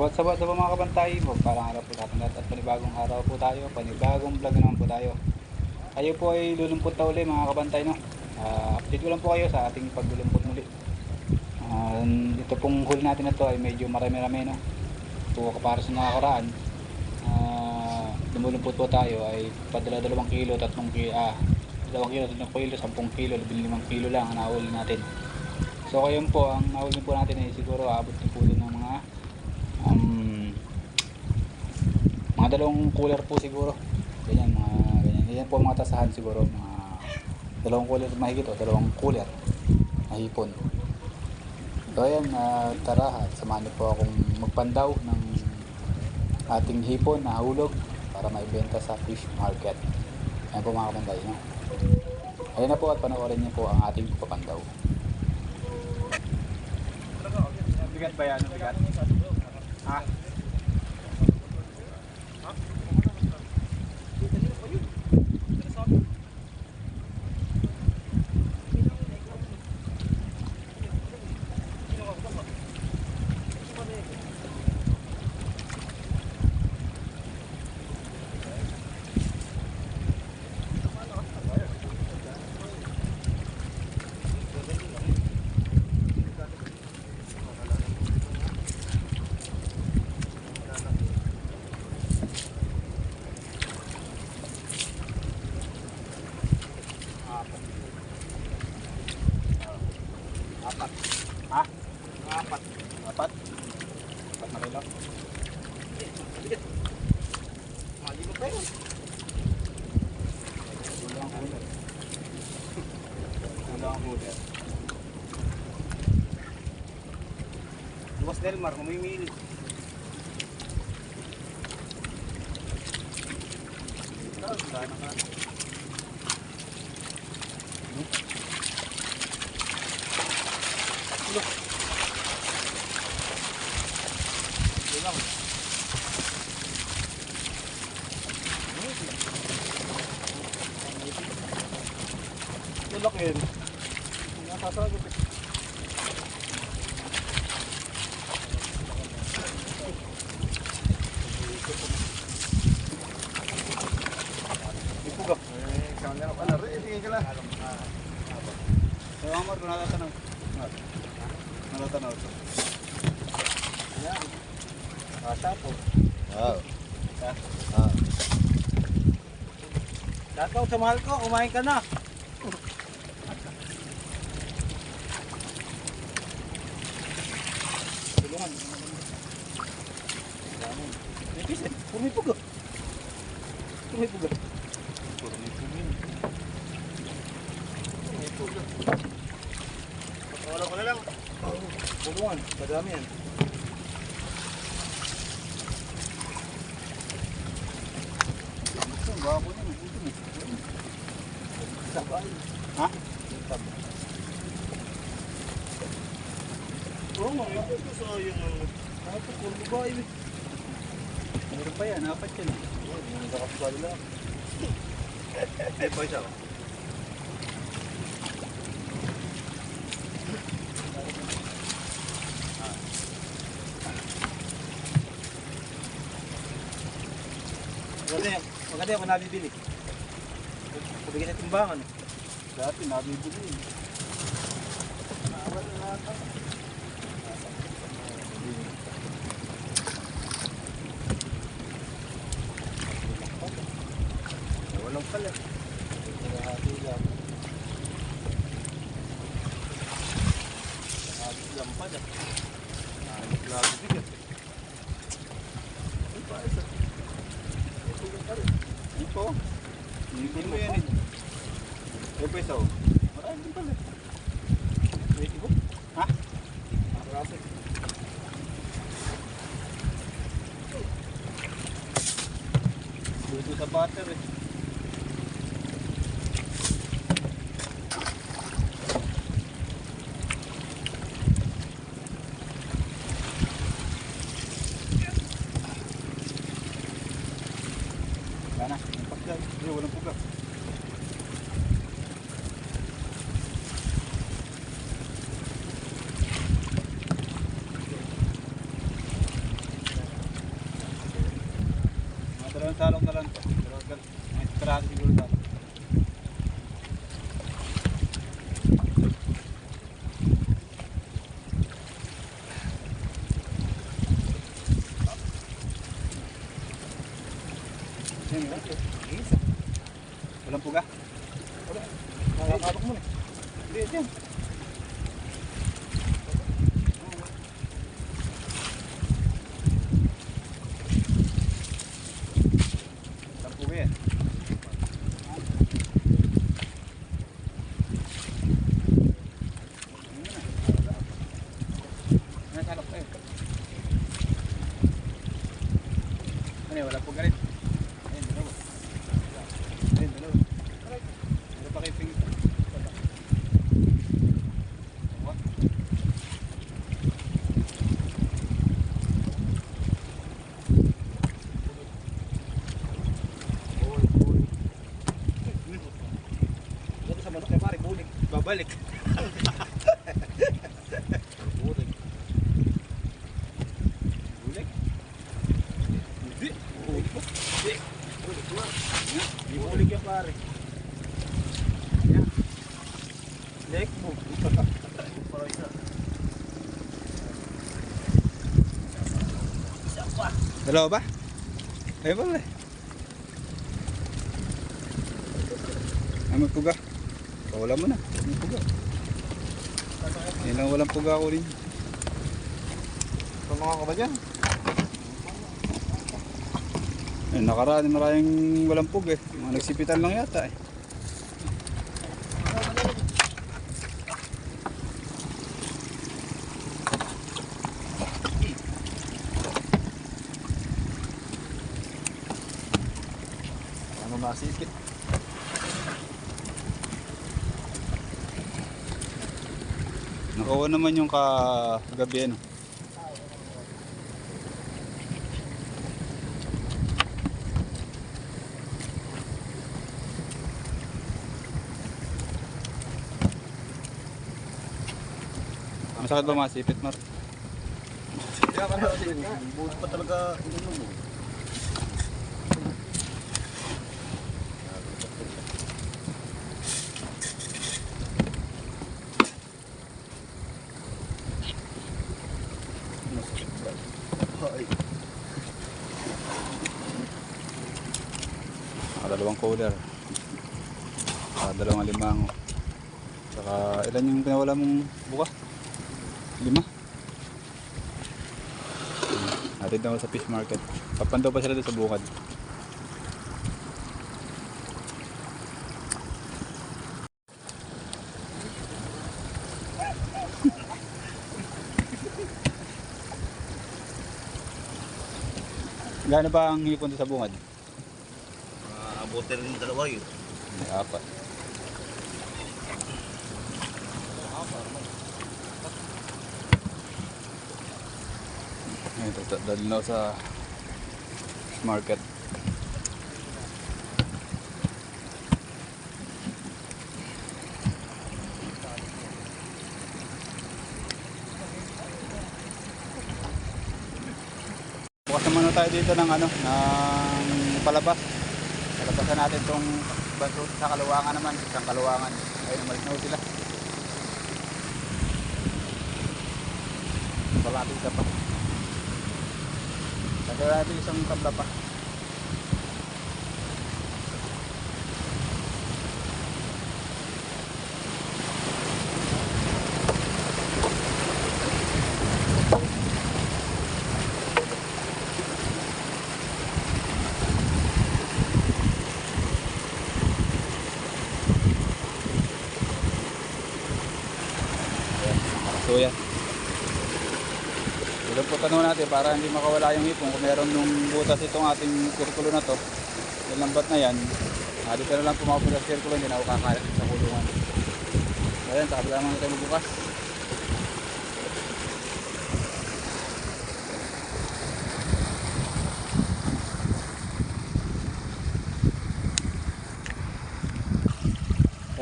What's up mga kabantay, magpalang araw po natin lahat at panibagong araw po tayo, panibagong vlog naman po tayo. Tayo po ay lulumpot na uli mga kabantay, no? Update ko lang po kayo sa ating paglulumpot muli. Ito pong huli natin na to ay medyo marami-rami, no? Ito para sa nakakaraan. Lumulumpot po tayo ay padala 2 kilo, 3 kilo, 2 kilo, 3 kilo, 10 kilo, 15 kilo lang ang nahuli natin. So ngayon po, ang nahuli po natin ay siguro abot na po din ng mga 2 cooler po siguro. Ganyan, ganyan po mga tasahan siguro, mga 2 cooler mahigit o 2 cooler na hipon. So ayan, tara at samahan niyo po akong magpandaw ng ating hipon na hulog para maibenta sa fish market. Ayan po mga kapanday, no? Ayan na po at panoorin niyo po ang ating papandaw. Bigat ba yan? Bigat? Ha? Apat. Ha? Apat. Apat? Apat na kilo? Mali mo pa yun. Ulang huler. Ulang huler. Luwas Delmar, mamimili. Saan ka? Look. Lang. Tulak yun. Nakasagod. Ipuga. Kamera pa na rin. Tingin ka lang. Sayo Amar, kung natatanong. Natatanaw ito. Ayan. Kasa po. Wow. Dakaw sa mahal ko, kumain ka na. Tulungan. Napisin, pumipuga. Pumipuga. Pumipuga. Wala ko na lang. Tulungan, madami yan. Babo niya, buto mo. Sabay. Ha? Oo nga, ito sa yung ito, puro babae. Meron pa yan, 4 yan. Yung nakapagpalo lang. Eh, pa isa. Maganda yung nabibili. Pabigyan ng timbangan. Dati nabibili yun. Walang pala. Hati lang. Hati lang pala. Lagi bigat. Ito pa isa. Ito. Hindi mo yan eh. May pwesto. Marami din pala. May tibo? Ha? Marami. Dito sa butter eh. Wala na. Pagdag. Hindi, walang pugak. Walang puga. Wala. Nakakabak mo na. Hindi, yan. Walang puga yan. Nasalok tayo. Ano yun, walang puga rin. Ayun, dalawa. Ayun, dalawa. Meron pa kayo pingit. Dito sa manok kay pare, bulik. Babalik. Bulik. Bulik? Hindi. Bulik po. Hindi. Bulik po. Hindi bulik yan pare. Yan. Lek mo. Para isa. Isa pa. Dalawa ba? Ayun ba ba? May puga. Wala mo na. May puga. Yan lang walang puga ako rin. Mga ka ba dyan? Eh, nakaraan maraming walang pug eh. Mga nagsipitan lang yata eh. Ano masipit? Nakawa naman yung kagabi ano. Masakit ba masipit, Mar? Kaya ka na kasi, buhos pa talaga inuno mo. Ay. Dalawang cooler. Dalawang limango. Saka ilan yung pinawala mong buka? 5? Natin daw sa fish market. Papandaw pa sila doon sa bukad. Gaano ba ang hipon doon sa bungad? Abutin rin yung dalawa yun. May 4. Ito, dalhin daw sa market. Bukas naman tayo dito ng ano, ng palabas. Palabasan natin tong baso sa Kaluwangan naman, isang Kaluwangan. Ayun, umalis na ho sila. Wala natin isa pa. Tagay natin isang tabla pa. So yan. Ilumputan naman natin para hindi makawala yung hipon. Kung meron nung butas itong ating sirkulo na to, yung lambat na yan, dito na lang pumapunta sa sirkulo, hindi na ako kakalat sa kulungan. Ayan, sa kabila naman tayo magbukas.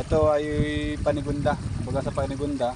Ito ay panigunda. Baga sa panigunda,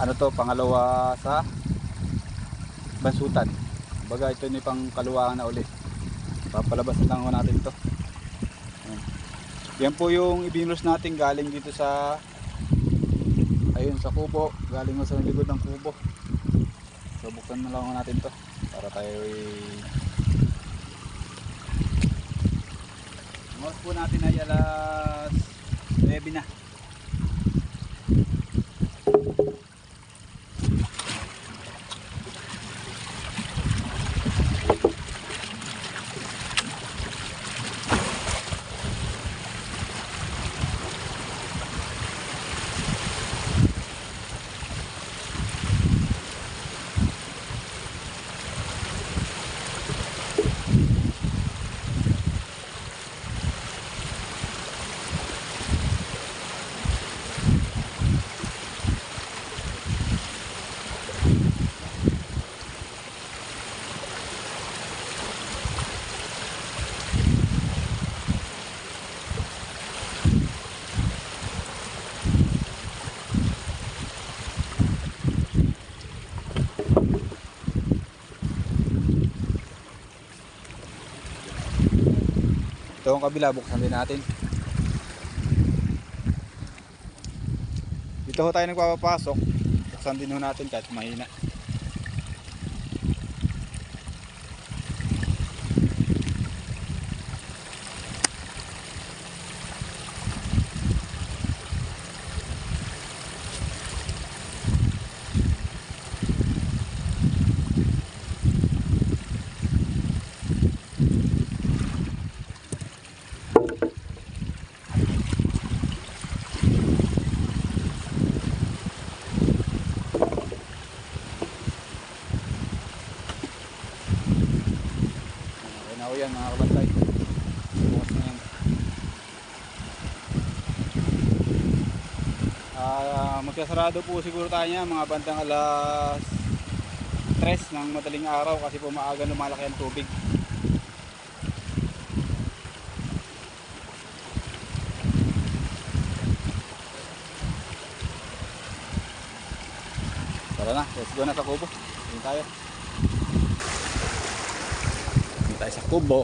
ano to, pangalawa sa bansutan. Baga ito ni pang kaluwangan na uli. Papalabas na lang natin to. Ayan. Yan po yung ibinros natin galing dito sa ayun sa kubo, galing mo sa likod ng kubo. So buksan na lang natin to para tayo oras po natin ay alas 9 na. Ito ang kabila, buksan din natin. Dito ho tayo nagpapapasok. Buksan din ho natin kahit mahina. Okay na ho yan mga kabantay. Bukas na yan. Magkasarado po siguro tayo niya mga bandang alas 3 ng madaling araw kasi po maaga lumalaki ang tubig. Tara na, let's go na sa kubo. Dito tayo. Dito tayo sa kubo.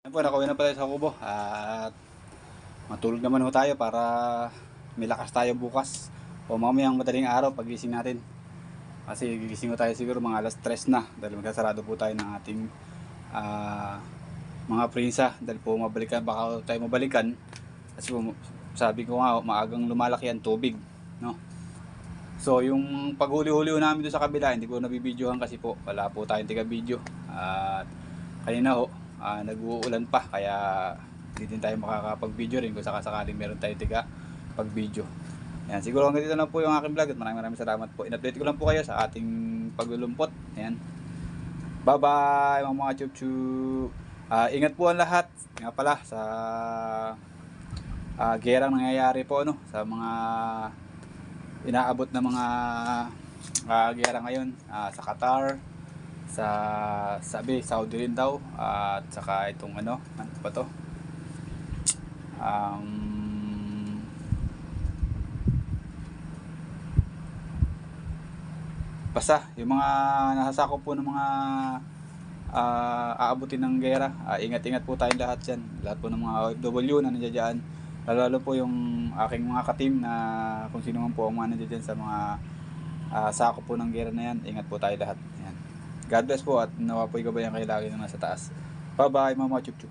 Ayan po, nakauwi na pala sa kubo at matulog naman ho tayo para may lakas tayo bukas o mamayang madaling araw pagising natin. Kasi gigising ko tayo siguro mga alas 3 na dahil magkasarado po tayo ng ating mga prinsa dahil po mabalikan, baka tayo mabalikan kasi po, sabi ko nga maagang lumalaki ang tubig, no? So yung paghuli-huli namin doon sa kabila hindi ko nabibidyohan kasi po wala po tayong tiga video at kanina ho nag-uulan pa kaya hindi din tayo makakapag-video rin kung sakasakaling meron tayo tiga pag-video. Ayan, siguro hanggang dito lang po yung aking vlog at maraming salamat po. In-update ko lang po kayo sa ating paglulumpot. Ayan. Bye bye mga chup-chup. Ingat po ang lahat. Nga pala sa gerang nangyayari po no, sa mga inaabot na mga gera ngayon sa Qatar, sa Saudi rin daw at saka itong ano pa to basta yung mga nasasakop po ng mga aabutin ng gera. Ingat-ingat po tayong lahat dyan, lahat po ng mga OFW na nandiyan dyan, lalo po yung aking mga ka-team na kung sino man po ang mga nandiyan dyan sa mga sakop po ng gera na yan. Ingat po tayo lahat. Ayan. God bless po at nawa po yung gabayan kayo lagi na nasa taas. Bye bye mga chup-chup.